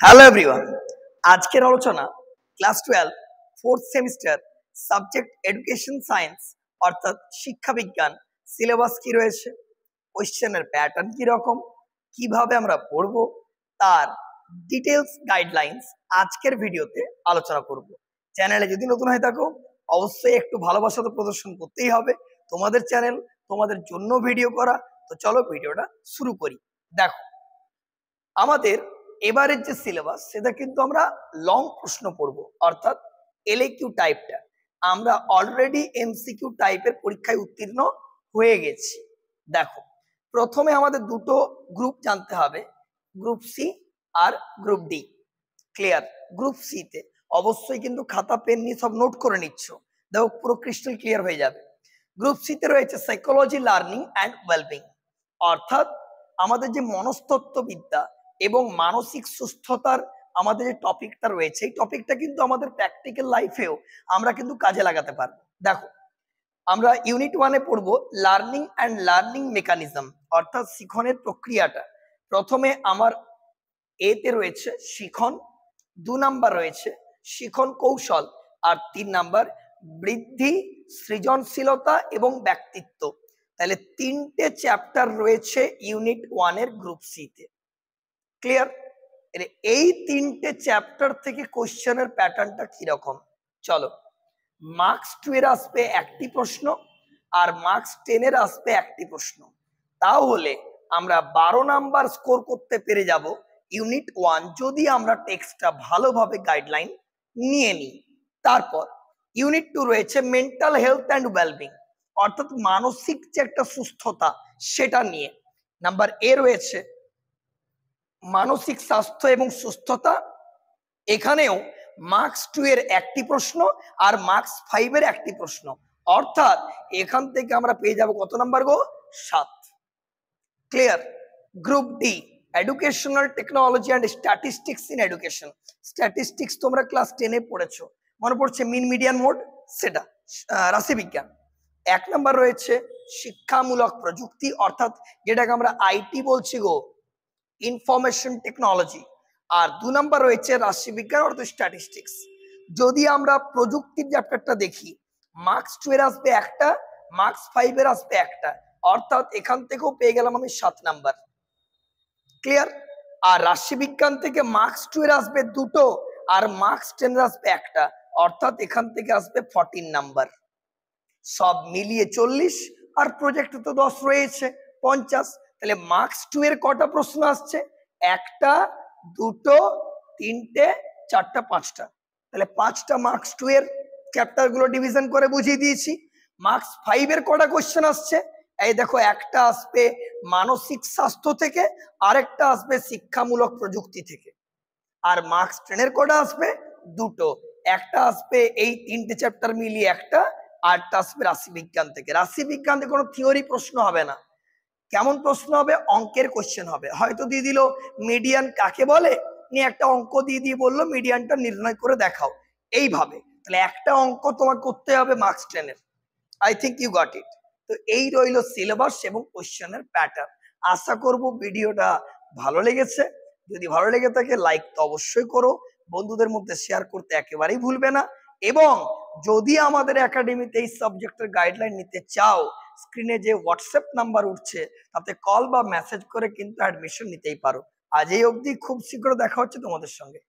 Hello everyone, আজকের আলোচনা class 12 fourth semester subject education science অর্থাৎ শিক্ষা বিজ্ঞান সিলেবাস কি রয়েছে, কোশ্চেনের প্যাটার্ন কি রকম, কিভাবে আমরা পড়ব তার ডিটেলস গাইডলাইন্স আজকের ভিডিওতে আলোচনা করব। চ্যানেলে যদি নতুন হয়ে থাকো অবশ্যই একটু ভালোবাসা তো প্রদর্শন করতেই হবে, তোমাদের চ্যানেল তোমাদের জন্য ভিডিও করা। তো চলো ভিডিওটা শুরু করি। দেখো, আমাদের এবারের যে সিলেবাস সেটা কিন্তু আমরা লং প্রশ্ন পড়ব, অর্থাৎ এলএকিউ টাইপটা। আমরা অলরেডি এমসিকিউ টাইপের পরীক্ষায় উত্তীর্ণ হয়ে গেছি। দেখো, প্রথমে আমাদের দুটো গ্রুপ জানতে হবে, গ্রুপ সি আর group D. Clear? Group C তে অবশ্যই কিন্তু খাতা পেন নিয়ে সব নোট করে নিচ্ছ, দেখো পুরো ক্রিস্টাল ক্লিয়ার হয়ে যাবে। গ্রুপ সি তে রয়েছে সাইকোলজি, লার্নিং অ্যান্ড ওয়েলবিং, অর্থাৎ আমাদের যে মনস্তত্ত্ববিদ্যা এবং মানসিক সুস্থতার আমাদের যে টপিকটা রয়েছে, এই টপিকটা কিন্তু আমাদের প্র্যাকটিক্যাল লাইফেও আমরা কিন্তু কাজে লাগাতে পারবো। দেখো, আমরা ইউনিট 1-এ পড়বো লার্নিং অ্যান্ড লার্নিং মেকানিজম, অর্থাৎ শিখনের প্রক্রিয়াটা। প্রথমে আমার এতে রয়েছে শিখন, 2 নাম্বার রয়েছে শিখন কৌশল, আর 3 নাম্বার বৃদ্ধি, সৃজনশীলতা এবং ব্যক্তিত্ব। তাহলে 3টে চ্যাপ্টার রয়েছে ইউনিট 1-এর গ্রুপ সি তে। ক্লিয়ার? এই 3টে চ্যাপ্টার থেকে কোশ্চেনের প্যাটার্নটা কিরকম চলো। মার্কস 2-এর আসবে একটি প্রশ্ন আর মার্কস 10-এর আসবে একটি প্রশ্ন। তাহলে আমরা 12 নাম্বার স্কোর করতে পেরে যাব ইউনিট 1, যদি আমরা টেক্সটটা ভালোভাবে গাইডলাইন নিয়ে নিই। তারপর ইউনিট 2 রয়েছে মেন্টাল হেলথ অ্যান্ড ওয়েলবিং, অর্থাৎ মানসিক যে একটা সুস্থতা সেটা নিয়ে। নাম্বার এ রয়েছে মানসিক স্বাস্থ্য এবং সুস্থতা। এখানেও মার্কস 2-এর একটি প্রশ্ন আর মার্কস 5-এর একটি প্রশ্ন, অর্থাৎ এখান থেকে আমরা পেয়ে যাব কত number go? 7। Clear? Group D educational technology and statistics in education. Statistics তোমরা ক্লাস 10-এ পড়েছো, মনে পড়ছে মিন মিডিয়ান মোড, সেটা রাশিবিজ্ঞান। 1 নাম্বার রয়েছে শিক্ষামূলক প্রযুক্তি, অর্থাৎ যেটাকে আমরা আইটি বলছি গো, ইনফরমেশন টেকনোলজি। আর 2 নাম্বার রয়েছে রাশিবিজ্ঞান অর্থাৎ স্ট্যাটিস্টিক্স। যদি আমরা প্রযুক্তির চ্যাপ্টারটা দেখি, মার্কস 2-এর আসবে একটা, মার্কস 5-এর আসবে একটা, অর্থাৎ এখান থেকেও পেয়ে গেলাম আমি 7 নাম্বার। ক্লিয়ার? আর রাশিবিজ্ঞান থেকে মার্কস 2-এর আসবে দুটো আর মার্কস 10-এর আসবে একটা, অর্থাৎ এখান থেকে আসবে 14 নাম্বার। সব মিলিয়ে 40, আর প্রজেক্ট তো 10 রয়েছে, 50। তাহলে মার্কস 2-এর কটা প্রশ্ন আসছে? একটা, দুটো, তিনটে, চারটা, পাঁচটা। তাহলে 5টা মার্কস 2-এর চ্যাপ্টার গুলো ডিভিশন করে বুঝিয়ে দিয়েছি। মার্কস 5-এর কটা কোশ্চেন আসছে? এই দেখো, একটা আসবে মানসিক স্বাস্থ্য থেকে, আরেকটা আসবে শিক্ষামূলক প্রযুক্তি থেকে। আর মার্কস 10-এর কটা আসবে? দুটো, একটা আসবে এই 3টে চ্যাপ্টার মিলিয়ে একটা, আরটা আসবে রাশিবিজ্ঞান থেকে। রাশিবিজ্ঞান থেকে কোনো থিওরি প্রশ্ন হবে না, কেমন প্রশ্ন হবে? অঙ্কের কোশ্চেন হবে। হয়তো দিয়ে দিল মিডিয়ান কাকে বলে, নিয়ে একটা অঙ্ক দিয়ে বললো মিডিয়ানটা নির্ণয় করে দেখাও, এইভাবে। তাহলে একটা অঙ্ক তোমার করতে হবে মার্কস 10-এর। I think you got it. তো এই রইল সিলেবাস এবং কোশ্চেনের প্যাটার্ন। আশা করব ভিডিওটা ভালো লেগেছে। যদি ভালো লেগে থাকে লাইক তো অবশ্যই করো, বন্ধুদের মধ্যে শেয়ার করতে একেবারেই ভুলবে না। এবং যদি আমাদের একাডেমিতে এই সাবজেক্টের গাইডলাইন নিতে চাও, স্ক্রিনে যে হোয়াটসঅ্যাপ নাম্বার উঠছে তাতে কল বা মেসেজ করে কিন্তু অ্যাডমিশন নিতেই পারো। আজ এই অবধি, খুব শীঘ্র দেখা হচ্ছে তোমাদের সঙ্গে।